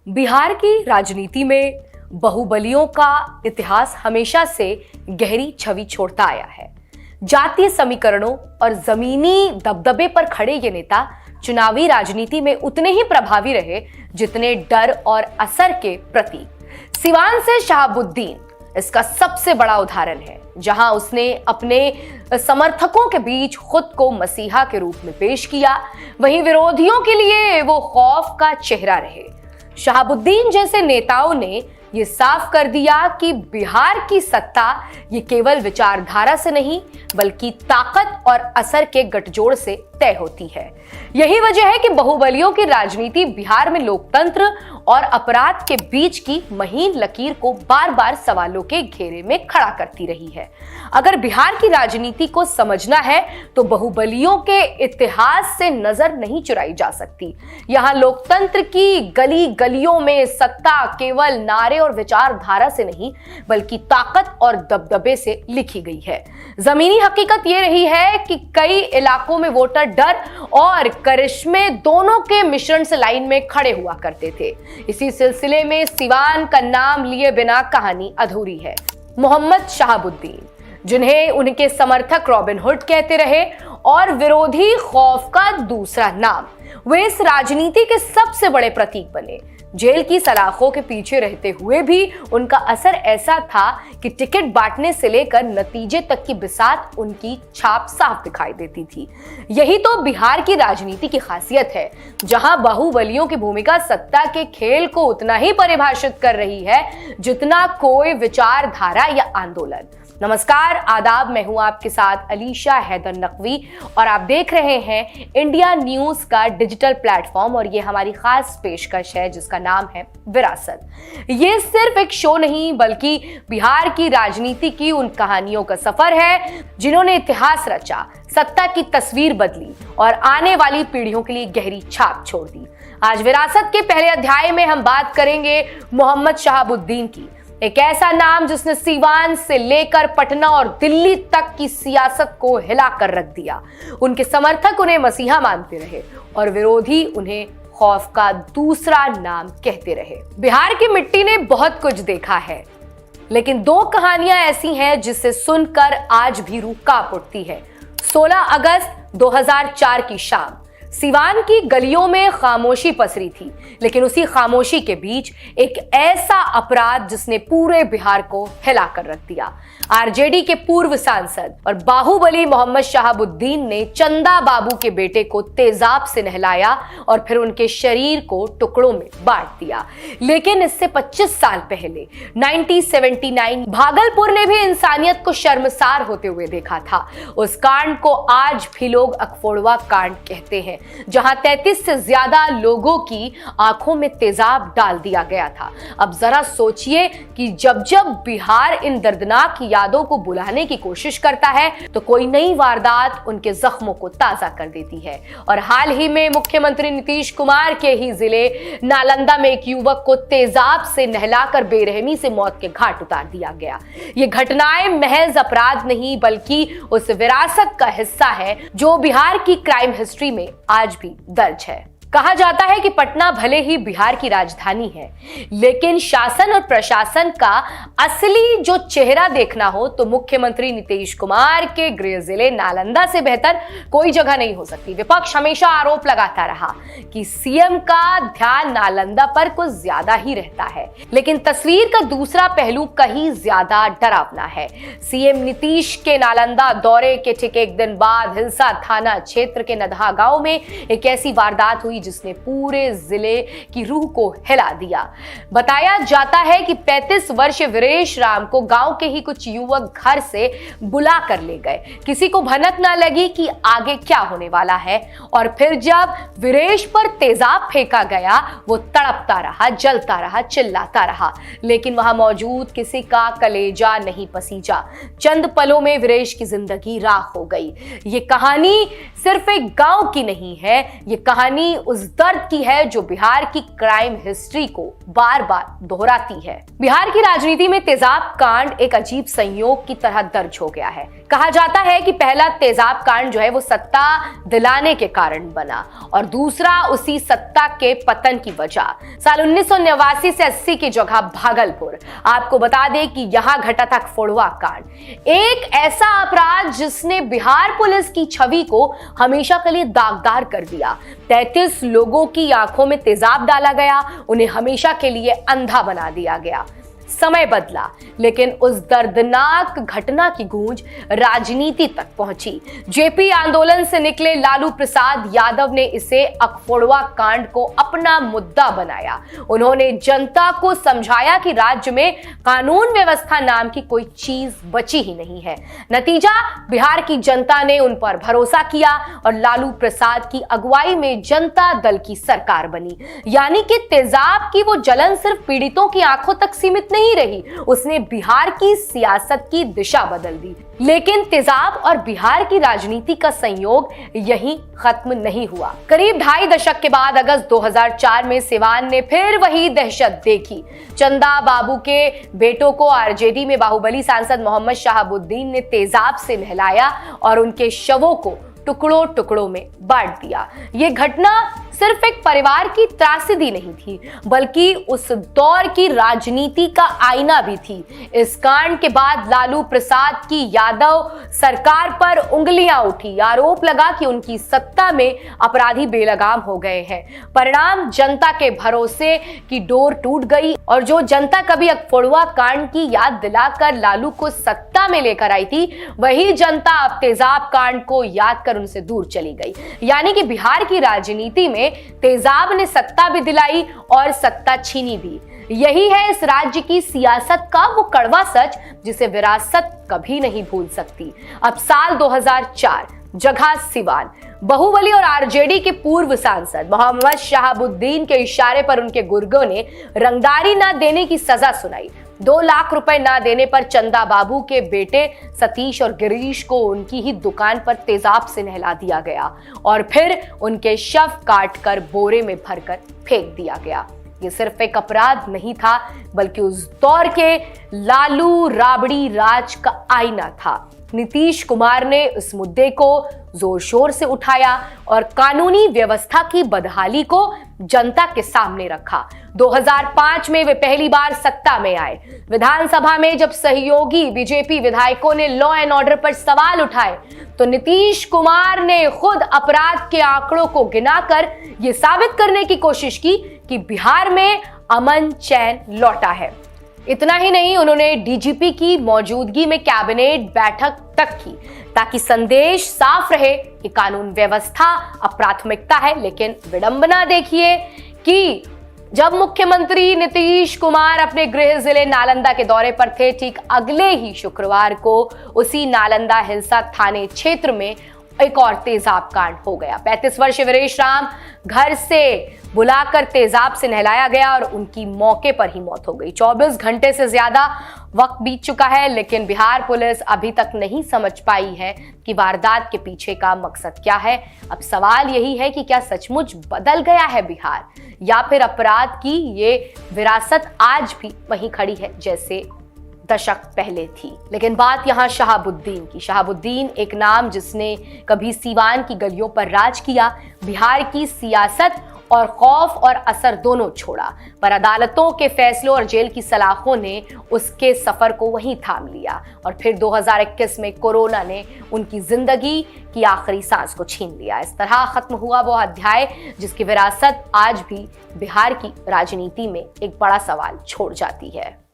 बिहार की राजनीति में बाहुबलियों का इतिहास हमेशा से गहरी छवि छोड़ता आया है। जातीय समीकरणों और जमीनी दबदबे पर खड़े ये नेता चुनावी राजनीति में उतने ही प्रभावी रहे जितने डर और असर के प्रतीक। सिवान से शहाबुद्दीन इसका सबसे बड़ा उदाहरण है, जहां उसने अपने समर्थकों के बीच खुद को मसीहा के रूप में पेश किया, वहीं विरोधियों के लिए वो खौफ का चेहरा रहे। शहाबुद्दीन जैसे नेताओं ने ये साफ कर दिया कि बिहार की सत्ता ये केवल विचारधारा से नहीं बल्कि ताकत और असर के गठजोड़ से तय होती है। यही वजह है कि बाहुबलियों की राजनीति बिहार में लोकतंत्र और अपराध के बीच की महीन लकीर को बार बार सवालों के घेरे में खड़ा करती रही है। अगर बिहार की राजनीति को समझना है तो बाहुबलियों के इतिहास से नजर नहीं चुराई जा सकती। यहाँ लोकतंत्र की गली गलियों में सत्ता केवल नारे और विचारधारा से नहीं बल्कि ताकत और दबदबे से लिखी गई है। जमीनी हकीकत ये रही है कि कई इलाकों में वोटर डर और करिश्मे दोनों के मिश्रण से लाइन में खड़े हुआ करते थे। इसी सिलसिले में सिवान का नाम लिए बिना कहानी अधूरी है। मोहम्मद शहाबुद्दीन, जिन्हें उनके समर्थक रॉबिन हुड कहते रहे और विरोधी खौफ का दूसरा नाम, वे इस राजनीति के सबसे बड़े प्रतीक बने। जेल की सलाखों के पीछे रहते हुए भी उनका असर ऐसा था कि टिकट बांटने से लेकर नतीजे तक की बिसात उनकी छाप साफ दिखाई देती थी। यही तो बिहार की राजनीति की खासियत है, जहां बाहुबलियों की भूमिका सत्ता के खेल को उतना ही परिभाषित कर रही है जितना कोई विचारधारा या आंदोलन। नमस्कार, आदाब, मैं हूं आपके साथ अलीशा हैदर नकवी और आप देख रहे हैं इंडिया न्यूज का डिजिटल प्लेटफॉर्म और ये हमारी खास पेशकश है जिसका नाम है विरासत। ये सिर्फ एक शो नहीं बल्कि बिहार की राजनीति की उन कहानियों का सफर है जिन्होंने इतिहास रचा, सत्ता की तस्वीर बदली और आने वाली पीढ़ियों के लिए गहरी छाप छोड़ दी। आज विरासत के पहले अध्याय में हम बात करेंगे मोहम्मद शहाबुद्दीन की, एक ऐसा नाम जिसने सीवान से लेकर पटना और दिल्ली तक की सियासत को हिलाकर रख दिया। उनके समर्थक उन्हें मसीहा मानते रहे और विरोधी उन्हें खौफ का दूसरा नाम कहते रहे। बिहार की मिट्टी ने बहुत कुछ देखा है, लेकिन दो कहानियां ऐसी हैं जिसे सुनकर आज भी रूह कांप उठती है। 16 अगस्त 2004 की शाम सिवान की गलियों में खामोशी पसरी थी, लेकिन उसी खामोशी के बीच एक ऐसा अपराध जिसने पूरे बिहार को हिलाकर रख दिया। आरजेडी के पूर्व सांसद और बाहुबली मोहम्मद शहाबुद्दीन ने चंदा बाबू के बेटे को तेजाब से नहलाया और फिर उनके शरीर को टुकड़ों में बांट दिया। लेकिन इससे 25 साल पहले 1979 भागलपुर ने भी इंसानियत को शर्मसार होते हुए देखा था। उस कांड को आज भी लोग अखफोड़वा कांड कहते हैं, जहां 33 से ज्यादा लोगों की आंखों में तेजाब डाल दिया गया था। अब जरा सोचिए कि जब जब बिहार इन दर्दनाक यादों को बुलाने की कोशिश करता है तो कोई नई वारदात उनके जख्मों को ताजा कर देती है। और हाल ही में मुख्यमंत्री नीतीश कुमार के ही जिले नालंदा में एक युवक को तेजाब से नहलाकर बेरहमी से मौत के घाट उतार दिया गया। ये घटनाएं महज अपराध नहीं बल्कि उस विरासत का हिस्सा है जो बिहार की क्राइम हिस्ट्री में आज भी दर्ज है। कहा जाता है कि पटना भले ही बिहार की राजधानी है, लेकिन शासन और प्रशासन का असली जो चेहरा देखना हो तो मुख्यमंत्री नीतीश कुमार के गृह जिले नालंदा से बेहतर कोई जगह नहीं हो सकती। विपक्ष हमेशा आरोप लगाता रहा कि सीएम का ध्यान नालंदा पर कुछ ज्यादा ही रहता है, लेकिन तस्वीर का दूसरा पहलू कहीं ज्यादा डरावना है। सीएम नीतीश के नालंदा दौरे के ठीक एक दिन बाद हिलसा थाना क्षेत्र के नदहा गांव में एक ऐसी वारदात हुई जिसने पूरे जिले की रूह को हिला दिया। बताया जाता है कि 35 वर्षीय वीरेश राम को गांव के ही कुछ युवक घर से बुला कर ले गए। किसी को भनक ना लगी कि आगे क्या होने वाला है, और फिर जब वीरेश पर तेजाब फेंका गया वो तड़पता रहा, जलता रहा, चिल्लाता रहा, लेकिन वहां मौजूद किसी का कलेजा नहीं पसीजा। चंद पलों में वीरेश की जिंदगी राख हो गई। ये कहानी सिर्फ एक गांव की नहीं है, ये कहानी उस दर्द की है जो बिहार की क्राइम हिस्ट्री को बार बार दोहराती है। बिहार की राजनीति में तेजाब कांड एक अजीब संयोग की तरह दर्ज हो गया है। कहा जाता है कि पहला तेजाब कांड जो है वो सत्ता दिलाने के कारण बना और दूसरा उसी सत्ता के पतन की वजह। साल 1989 से 80 की जगह भागलपुर। आपको बता दें कि यहां घटा था फोड़वा कांड, एक ऐसा अपराध जिसने बिहार पुलिस की छवि को हमेशा के लिए दागदार कर दिया। 33 लोगों की आंखों में तेजाब डाला गया, उन्हें हमेशा के लिए अंधा बना दिया गया। समय बदला, लेकिन उस दर्दनाक घटना की गूंज राजनीति तक पहुंची। जेपी आंदोलन से निकले लालू प्रसाद यादव ने इसे अखफोड़वा कांड को अपना मुद्दा बनाया। उन्होंने जनता को समझाया कि राज्य में कानून व्यवस्था नाम की कोई चीज बची ही नहीं है। नतीजा, बिहार की जनता ने उन पर भरोसा किया और लालू प्रसाद की अगुवाई में जनता दल की सरकार बनी। यानी कि तेजाब की वो जलन सिर्फ पीड़ितों की आंखों तक सीमित नहीं रही, उसने बिहार की सियासत की दिशा बदल दी। लेकिन तेजाब और बिहार की राजनीति का संयोग यहीं खत्म नहीं हुआ। करीब 2.5 दशक के बाद अगस्त 2004 में सिवान ने फिर वही दहशत देखी। चंदा बाबू के बेटों को आरजेडी में बाहुबली सांसद मोहम्मद शहाबुद्दीन ने तेजाब से नहलाया और उनके शवों को टुकड़ों टुकड़ों में बांट दिया। ये घटना सिर्फ एक परिवार की त्रासदी नहीं थी, बल्कि उस दौर की राजनीति का आईना भी थी। इस कांड के बाद लालू प्रसाद की यादव सरकार पर उंगलियां उठी। आरोप लगा कि उनकी सत्ता में अपराधी बेलगाम हो गए हैं। परिणाम, जनता के भरोसे की डोर टूट गई और जो जनता कभी अखफोड़वा कांड की याद दिलाकर लालू को सत्ता में लेकर आई थी, वही जनता अब तेजाब कांड को याद कर उनसे दूर चली गई। यानी कि बिहार की राजनीति में तेजाब ने सत्ता भी दिलाई और सत्ता छीनी भी। यही है इस राज्य की सियासत का वो कड़वा सच जिसे विरासत कभी नहीं भूल सकती। अब साल 2004, जगह सिवान। बाहुबली और आरजेडी के पूर्व सांसद मोहम्मद शहाबुद्दीन के इशारे पर उनके गुर्गों ने रंगदारी न देने की सजा सुनाई। 2 लाख रुपए ना देने पर चंदा बाबू के बेटे सतीश और गिरीश को उनकी ही दुकान पर तेजाब से नहला दिया गया और फिर उनके शव काटकर बोरे में भरकर फेंक दिया गया। ये सिर्फ एक अपराध नहीं था, बल्कि उस दौर के लालू राबड़ी राज का आईना था। नीतीश कुमार ने इस मुद्दे को जोर शोर से उठाया और कानूनी व्यवस्था की बदहाली को जनता के सामने रखा। 2005 में वे पहली बार सत्ता में आए। विधानसभा में जब सहयोगी बीजेपी विधायकों ने लॉ एंड ऑर्डर पर सवाल उठाए, तो नीतीश कुमार ने खुद अपराध के आंकड़ों को गिनाकर यह साबित करने की कोशिश की कि बिहार में अमन चैन लौटा है। इतना ही नहीं, उन्होंने डीजीपी की मौजूदगी में कैबिनेट बैठक तक की ताकि संदेश साफ रहे कि कानून व्यवस्था अब प्राथमिकता है। लेकिन विडंबना देखिए कि जब मुख्यमंत्री नीतीश कुमार अपने गृह जिले नालंदा के दौरे पर थे, ठीक अगले ही शुक्रवार को उसी नालंदा हिलसा थाने क्षेत्र में एक और तेजाब कांड हो गया। 35 वर्षीय वीरेश राम घर से बुलाकर तेजाब से नहलाया गया और उनकी मौके पर ही मौत हो गई। 24 घंटे से ज्यादा वक्त बीत चुका है, लेकिन बिहार पुलिस अभी तक नहीं समझ पाई है कि वारदात के पीछे का मकसद क्या है। अब सवाल यही है कि क्या सचमुच बदल गया है बिहार, या फिर अपराध की ये विरासत आज भी वहीं खड़ी है जैसे दशक पहले थी। लेकिन बात यहाँ शहाबुद्दीन की। शहाबुद्दीन एक नाम जिसने कभी सीवान की गलियों पर राज किया, बिहार की सियासत और खौफ और असर दोनों छोड़ा, पर अदालतों के फैसलों और जेल की सलाखों ने उसके सफर को वहीं थाम लिया और फिर 2021 में कोरोना ने उनकी जिंदगी की आखिरी सांस को छीन लिया। इस तरह खत्म हुआ वो अध्याय जिसकी विरासत आज भी बिहार की राजनीति में एक बड़ा सवाल छोड़ जाती है।